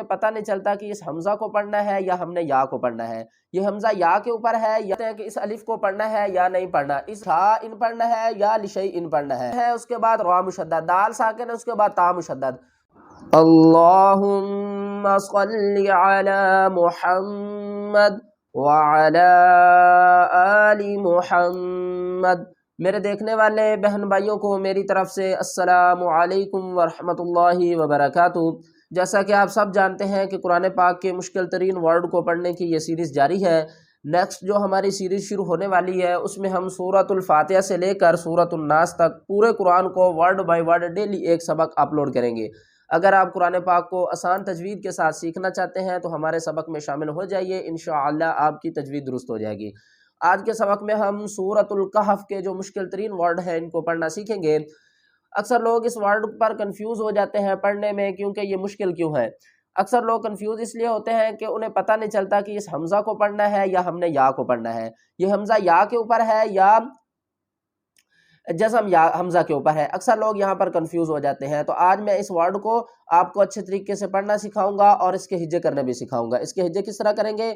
انہیں پتہ نہیں چلتا کہ اس حمزہ کو پڑھنا ہے یا ہم نے یا کو پڑھنا ہے، یہ حمزہ یا کے اوپر ہے یا کہ اس الف کو پڑھنا ہے یا نہیں پڑھنا، اس شا ان پڑھنا ہے یا لشیء ان پڑھنا ہے، اس کے بعد را مشدد، دال ساکن ہے اس کے بعد تا مشدد۔ اللہم صلی علی محمد وعلی آل محمد۔ میرے دیکھنے والے بہن بھائیوں کو میری طرف سے السلام علیکم ورحمۃ اللہ وبرکاتہ۔ جیسا کہ آپ سب جانتے ہیں کہ قرآن پاک کے مشکل ترین ورڈ کو پڑھنے کی یہ سیریز جاری ہے۔ نیکسٹ جو ہماری سیریز شروع ہونے والی ہے اس میں ہم سورۃ الفاتحہ سے لے کر سورۃ الناس تک پورے قرآن کو ورڈ بائی ورڈ ڈیلی ایک سبق اپلوڈ کریں گے۔ اگر آپ قرآن پاک کو آسان تجوید کے ساتھ سیکھنا چاہتے ہیں تو ہمارے سبق میں شامل ہو جائیے، انشاءاللہ آپ کی تجوید درست ہو جائے گی۔ آج کے سبق میں ہم سورۃ الکہف کے جو مشکل ترین ورڈ ہیں ان کو پڑھنا سیکھیں گے۔ اکثر لوگ اس ورڈ پر کنفیوز ہو جاتے ہیں پڑھنے میں کیونکہ یہ مشکل کیوں ہے۔ اکثر لوگ کنفیوز اس لیے ہوتے ہیں کہ انہیں پتہ نہیں چلتا کہ اس حمزہ کو پڑھنا ہے یا ہم نے یا کو پڑھنا ہے، یہ حمزہ یا کے اوپر ہے یا جزم یا حمزہ کے اوپر ہے، اکثر لوگ یہاں پر کنفیوز ہو جاتے ہیں۔ تو آج میں اس ورڈ کو آپ کو اچھے طریقے سے پڑھنا سکھاؤں گا اور اس کے ہجے کرنے بھی سکھاؤں گا۔ اس کے ہجے کس طرح کریں گے؟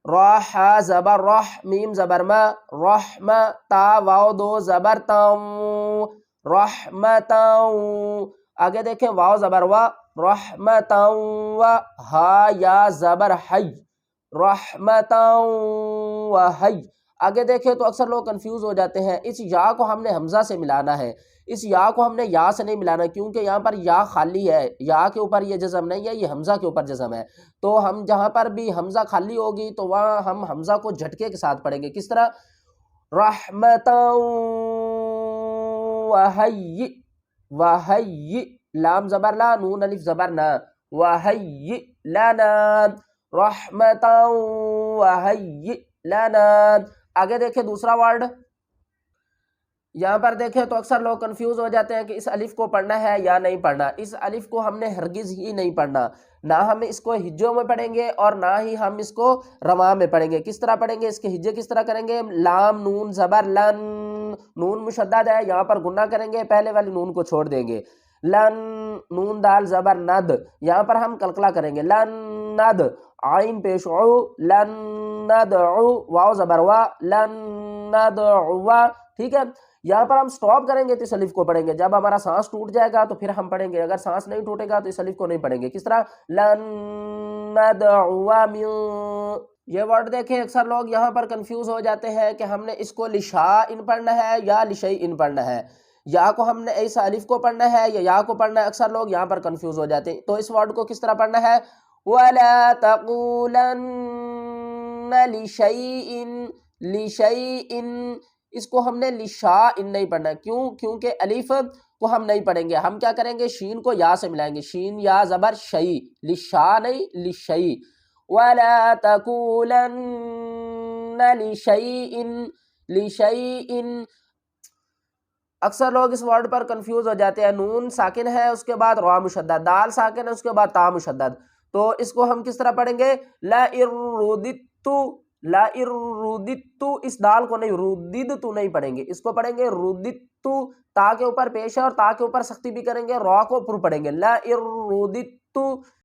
را ح زبر رح، میم زبر ما، رحم، تا واو دو زبر تاؤ، رحمتاؤ۔ آگے دیکھیں واو زبر وا، رحمتاؤ، ہا یا زبر حی، رحمتاؤ و حی۔ آگے دیکھیں تو اکثر لوگ کنفیوز ہو جاتے ہیں، اس یا کو ہم نے حمزہ سے ملانا ہے، اس یا کو ہم نے یا سے نہیں ملانا کیونکہ یہاں پر یا خالی ہے، یا کے اوپر یہ جزم نہیں ہے، یہ حمزہ کے اوپر جزم ہے۔ تو ہم جہاں پر بھی حمزہ خالی ہوگی تو وہاں ہم حمزہ کو جھٹکے کے ساتھ پڑھیں گے۔ کس طرح؟ رحمتاً وحی، وحی، لام زبر لا، نون الف زبر نا، وحی لنا، رحمتاً وحی لنا۔ آگے دیکھیں دوسرا ورڈ، یہاں پر دیکھیں تو اکثر لوگ کنفیوز ہو جاتے ہیں کہ اس الف کو پڑھنا ہے یا نہیں پڑھنا۔ اس الف کو ہم نے ہرگز ہی نہیں پڑھنا، نہ ہم اس کو ہجوں میں پڑھیں گے اور نہ ہی ہم اس کو رواں میں پڑھیں گے۔ کس طرح پڑھیں گے؟ اس کے ہجے کس طرح کریں گے؟ لام نون زبر لن، نون مشدد ہے، یہاں پر گنہ کریں گے، پہلے والی نون کو چھوڑ دیں گے۔ لن، نون دال زبر ند، یہاں پر ہم قلقلہ کریں گے، لن ند، عین پیش عو، لن ندعو، واو زبر وا، لن ندعو، ٹھیک ہے۔ یہاں پر ہم سٹاپ کریں گے تو اس الف کو پڑھیں گے، جب ہمارا سانس ٹوٹ جائے گا تو پھر ہم پڑھیں گے، اگر سانس نہیں ٹوٹے گا تو اس الف کو نہیں پڑھیں گے۔ کس طرح؟ لن ندعو من۔ یہ ورڈ دیکھیں اکثر لوگ یہاں پر کنفیوز ہو جاتے ہیں کہ ہم نے اس کو لشا ان پڑھنا ہے یا لشیء ان پڑھنا ہے، یا کو ہم نے ایسا الف کو پڑھنا ہے یا کو پڑھنا ہے، اکثر لوگ یہاں پر کنفیوز ہو جاتے ہیں۔ تو اس ورڈ کو کس طرح پڑھنا ہے؟ وَلَا تَقُولَنَّ لِشَيْءٍ، لِشَيْءٍ، اس کو ہم نے لشا ان نہیں پڑھنا، کیوں؟ کیونکہ الف کو ہم نہیں پڑھیں گے، ہم کیا کریں گے؟ شین کو یا سے ملائیں گے، شین یا زبر شئی، لشا نہیں لشئی۔ وَلَا تَقُولَنَّ لِشَيْءٍ، لِشَيْءٍ۔ اکثر لوگ اس ورڈ پر کنفیوز ہو جاتے ہیں، نون ساکن ہے اس کے بعد را مشدد، دال ساکن ہے اس کے بعد تا مشدد، تو اس کو ہم کس طرح پڑھیں گے؟ لَئِن رُدِدتُّ، لَئِن رُدِدتُّ، اس دال کو نہیں، رُدِدتُّ نہیں پڑھیں گے، اس کو پڑھیں گے رُدِدتُّ، تا کے اوپر پیش ہے اور تا کے اوپر سختی بھی کریں گے، را کو پر پڑھیں گے، لَئِن رُدِدتُّ